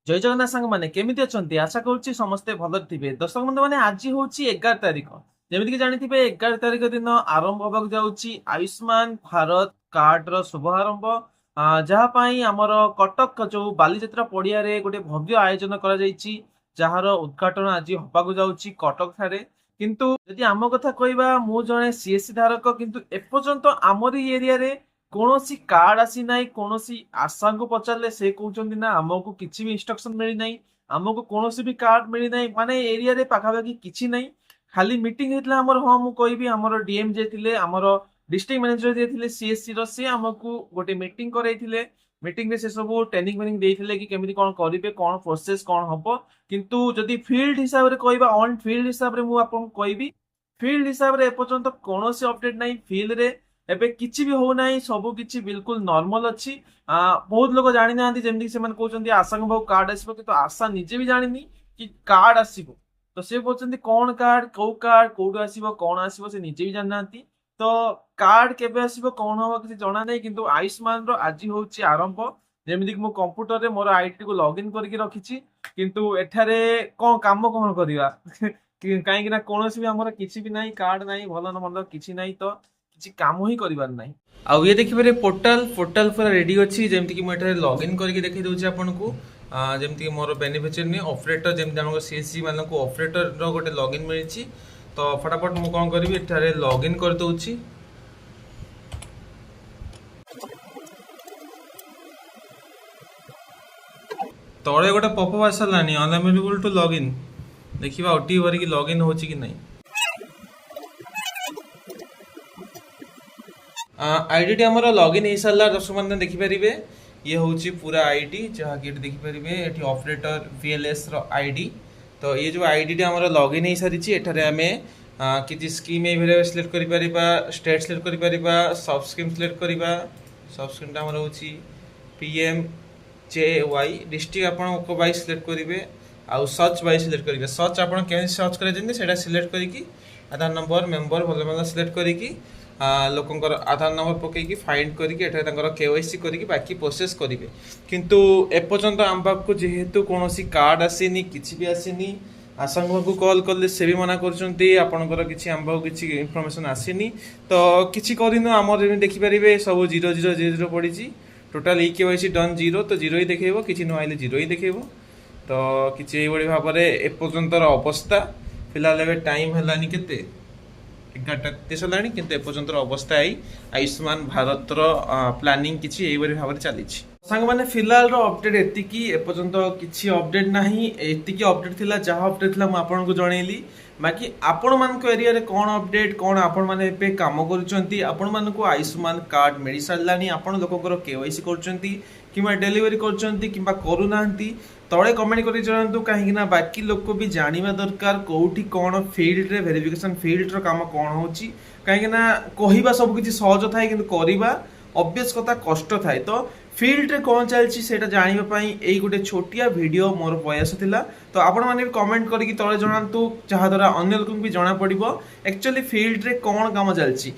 ଜୟ ଜଗନ୍ନାଥ ସାଙ୍ଗମାନେ କେମିତି ଅଛନ୍ତି? ଆଶା କରୁଛି ସମସ୍ତେ ଭଲରେ ଥିବେ। ଦର୍ଶକ ବନ୍ଧୁ ମାନେ ଆଜି ହଉଛି 11 ତାରିଖ। ଯେମିତିକି ଜାଣିଥିବେ 11 ତାରିଖ ଦିନ ଆରମ୍ଭ ହବାକୁ ଯାଉଛି ଆୟୁଷ୍ମାନ ଭାରତ କାର୍ଡର ଶୁଭାରମ୍ଭ। ଯାହା ପାଇଁ ଆମର କଟକ ଯୋଉ ବାଲିଯାତ୍ରା ପଡିଆରେ ଗୋଟେ ଭବ୍ୟ ଆୟୋଜନ କରାଯାଇଛି, ଯାହାର ଉଦ୍ଘାଟନ ଆଜି ହବାକୁ ଯାଉଛି କଟକ ଠାରେ। କିନ୍ତୁ ଯଦି ଆମ କଥା କହିବା, ମୁଁ ଜଣେ ସିଏସସି ଧାରକ, କିନ୍ତୁ ଏପର୍ଯ୍ୟନ୍ତ ଆମରି ଏରିଆରେ କୌଣସି କାର୍ଡ ଆସିନାହିଁ। କୌଣସି ଆଶାଙ୍କୁ ପଚାରିଲେ ସେ କହୁଛନ୍ତି ନା ଆମକୁ କିଛି ବି ଇନଷ୍ଟ୍ରକ୍ସନ ମିଳିନାହିଁ, ଆମକୁ କୌଣସି ବି କାର୍ଡ ମିଳିନାହିଁ। ମାନେ ଏରିଆରେ ପାଖାପାଖି କିଛି ନାହିଁ। ଖାଲି ମିଟିଂ ହେଇଥିଲା ଆମର। ହଁ, ମୁଁ କହିବି ଆମର ଡିଏମ ଯିଏ ଥିଲେ, ଆମର ଡିଷ୍ଟ୍ରିକ୍ଟ ମ୍ୟାନେଜର ଯିଏ ଥିଲେ ସିଏସସି ର, ସେ ଆମକୁ ଗୋଟେ ମିଟିଂ କରାଇଥିଲେ। ମିଟିଂ ରେ ସେ ସବୁ ଟ୍ରେନିଂ ଫେନିଂ ଦେଇଥିଲେ କି କେମିତି କଣ କରିବେ, କଣ ପ୍ରୋସେସ କଣ ହବ। କିନ୍ତୁ ଯଦି ଫିଲ୍ଡ ହିସାବରେ କହିବା, ଅନ୍ ଫିଲ୍ଡ ହିସାବରେ ମୁଁ ଆପଣଙ୍କୁ କହିବି, ଫିଲ୍ଡ ହିସାବରେ ଏପର୍ଯ୍ୟନ୍ତ କୌଣସି ଅପଡେଟ ନାହିଁ। ଫିଲ୍ଡରେ ଏବେ କିଛି ବି ହଉନାହିଁ, ସବୁ କିଛି ବିଲକୁଲ ନର୍ମାଲ ଅଛି। ବହୁତ ଲୋକ ଜାଣିନାହାନ୍ତି, ଯେମିତି ସେମାନେ କହୁଛନ୍ତି ଆଶାଙ୍କ ପାଖକୁ କାର୍ଡ ଆସିବ, କିନ୍ତୁ ଆଶା ନିଜେ ବି ଜାଣିନି କି କାର୍ଡ ଆସିବ। ତ ସେ କହୁଛନ୍ତି କଣ କାର୍ଡ, କୋଉ କାର୍ଡ, କୋଉଠୁ ଆସିବ, କଣ ଆସିବ, ସେ ନିଜେ ବି ଜାଣିନାହାନ୍ତି। ତ କାର୍ଡ କେବେ ଆସିବ, କଣ ହବ, କିଛି ଜଣା ନାହିଁ। କିନ୍ତୁ ଆୟୁଷ୍ମାନ ର ଆଜି ହଉଛି ଆରମ୍ଭ। ଯେମିତିକି ମୁଁ କମ୍ପ୍ୟୁଟରରେ ମୋର ଆଇଡି କୁ ଲଗ ଇନ କରିକି ରଖିଛି, କିନ୍ତୁ ଏଠାରେ କଣ କାମ କଣ କରିବା କାହିଁକି ନା କୌଣସି ବି ଆମର କିଛି ବି ନାହିଁ, କାର୍ଡ ନାହିଁ, ଭଲ ମନ୍ଦ କିଛି ନାହିଁ। ତ କିଛି କାମ ହିଁ କରିବାର ନାହିଁ। ଆଉ ଇଏ ଦେଖିପାରିବେ ପୋର୍ଟାଲ ପୁରା ରେଡି ଅଛି। ଯେମିତିକି ମୁଁ ଏଠାରେ ଲଗ୍ଇନ୍ କରିକି ଦେଖେଇ ଦଉଛି ଆପଣଙ୍କୁ। ଯେମିତିକି ମୋର ବେନିଫିସିଆରୀ ନେଇ ଅପରେଟର, ଯେମିତି ଆମର ସିଏସସି ମାନଙ୍କୁ ଅପରେଟରର ଗୋଟେ ଲଗ୍ଇନ୍ ମିଳିଛି। ତ ଫଟାଫଟ ମୁଁ କଣ କରିବି, ଏଠାରେ ଲଗ୍ଇନ୍ କରିଦଉଛି। ତଳେ ଗୋଟେ ପପଅପ୍ ଆସିଲାନି, ଅନଆଭେଲେବୁଲ ଟୁ ଲଗ୍ଇନ୍। ଦେଖିବା ଓଟିପି ଭରିକି ଲଗ୍ଇନ୍ ହଉଛି କି ନାହିଁ। ଆଇଡିଟି ଆମର ଲଗ୍ଇନ୍ ହେଇସାରିଲା। ଦର୍ଶକମାନେ ଦେଖିପାରିବେ ଇଏ ହେଉଛି ପୁରା ଆଇଡି, ଯାହାକି ଏଠି ଦେଖିପାରିବେ। ଏଠି ଅପରେଟର ଭିଏଲଏସ୍ ର ଆଇଡି। ତ ଇଏ ଯେଉଁ ଆଇଡିଟି ଆମର ଲଗ୍ଇନ୍ ହେଇସାରିଛି, ଏଠାରେ ଆମେ କିଛି ସ୍କିମ୍ ଏଇ ଭେରିଏବଲ୍ ସିଲେକ୍ଟ କରିପାରିବା, ଷ୍ଟେଟ୍ ସିଲେକ୍ଟ କରିପାରିବା, ସବ୍ ସ୍କିମ୍ ସିଲେକ୍ଟ କରିବା। ସବ୍ ସ୍କିମ୍ଟା ଆମର ହେଉଛି ପିଏମ୍ ଜେ ୱାଇ। ଡିଷ୍ଟ୍ରିକ୍ଟ ଆପଣ ୱାଇ ସିଲେକ୍ଟ କରିବେ, ଆଉ ସର୍ଚ୍ଚ ୱାଇ ସିଲେକ୍ଟ କରିବେ। ସର୍ଚ୍ଚ ଆପଣ କେମିତି ସର୍ଚ୍ଚ କରାଯାଇଛନ୍ତି ସେଇଟା ସିଲେକ୍ଟ କରିକି ଆଧାର ନମ୍ବର ମେମ୍ବର ଭଲ ଭଲ ସିଲେକ୍ଟ କରିକି ଲୋକଙ୍କର ଆଧାର ନମ୍ବର ପକେଇକି ଫାଇଣ୍ଡ କରିକି ଏଠାରେ ତାଙ୍କର କେୱାଇସି କରିକି ବାକି ପ୍ରୋସେସ୍ କରିବେ। କିନ୍ତୁ ଏପର୍ଯ୍ୟନ୍ତ ଆମ ପାଖକୁ ଯେହେତୁ କୌଣସି କାର୍ଡ ଆସିନି, କିଛି ବି ଆସିନି। ଆଶାଙ୍କ ପାଖକୁ କଲ୍ କଲେ ସେ ବି ମନା କରୁଛନ୍ତି ଆପଣଙ୍କର କିଛି ଆମ ପାଖକୁ କିଛି ଇନଫର୍ମେସନ୍ ଆସିନି। ତ କିଛି କରିନୁ। ଆମର ଯେମିତି ଦେଖିପାରିବେ ସବୁ 0 0 0 0 ପଡ଼ିଛି। ଟୋଟାଲ ଇ କେୱାଇସି ଡନ୍ 0, ତ 0 ହିଁ ଦେଖେଇବ। କିଛି ନ ଆଇଲେ 0 ହିଁ ଦେଖେଇବ। ତ କିଛି ଏଇଭଳି ଭାବରେ ଏପର୍ଯ୍ୟନ୍ତର ଅବସ୍ଥା। ଫିଲହାଲ ଏବେ ଟାଇମ୍ ହେଲାନି କେତେ, 11:33 ହେଲାଣି, କିନ୍ତୁ ଏପର୍ଯ୍ୟନ୍ତର ଅବସ୍ଥା ଏଇ ଆୟୁଷ୍ମାନ ଭାରତର ପ୍ଲାନିଂ କିଛି ଏଇଭଳି ଭାବରେ ଚାଲିଛି। ସାଙ୍ଗମାନେ ଫିଲହାଲର ଅପଡେଟ୍ ଏତିକି। ଏପର୍ଯ୍ୟନ୍ତ କିଛି ଅପଡେଟ୍ ନାହିଁ। ଏତିକି ଅପଡେଟ୍ ଥିଲା, ଯାହା ଅପଡେଟ୍ ଥିଲା ମୁଁ ଆପଣଙ୍କୁ ଜଣେଇଲି। ବାକି ଆପଣମାନଙ୍କ ଏରିଆରେ କଣ ଅପଡେଟ୍, କଣ ଆପଣମାନେ ଏବେ କାମ କରୁଛନ୍ତି, ଆପଣମାନଙ୍କୁ ଆୟୁଷ୍ମାନ କାର୍ଡ ମିଳିସାରିଲାଣି, ଆପଣ ଲୋକଙ୍କର କେୱାଇସି କରୁଛନ୍ତି କିମ୍ବା ଡେଲିଭରି କରୁଛନ୍ତି କିମ୍ବା କରୁନାହାନ୍ତି, ତଳେ କମେଣ୍ଟ କରି ଜଣାନ୍ତୁ। କାହିଁକି ନା ବାକି ଲୋକ ବି ଜାଣିବା ଦରକାର କୋଉଠି କଣ ଫିଲ୍ଡରେ ଭେରିଫିକେସନ ଫିଲ୍ଡର କାମ କଣ ହଉଛି। କାହିଁକି ନା କହିବା ସବୁ କିଛି ସହଜ ଥାଏ, କିନ୍ତୁ କରିବା ଅବଭିୟସ୍ କଥା କଷ୍ଟ ଥାଏ। ତ ଫିଲ୍ଡରେ କଣ ଚାଲିଛି ସେଇଟା ଜାଣିବା ପାଇଁ ଏଇ ଗୋଟେ ଛୋଟିଆ ଭିଡ଼ିଓ ମୋର ପ୍ରୟାସ ଥିଲା। ତ ଆପଣମାନେ ବି କମେଣ୍ଟ କରିକି ତଳେ ଜଣାନ୍ତୁ, ଯାହାଦ୍ୱାରା ଅନ୍ୟ ଲୋକଙ୍କୁ ବି ଜଣାପଡ଼ିବ ଆକ୍ଚୁଆଲି ଫିଲ୍ଡରେ କଣ କାମ ଚାଲିଛି।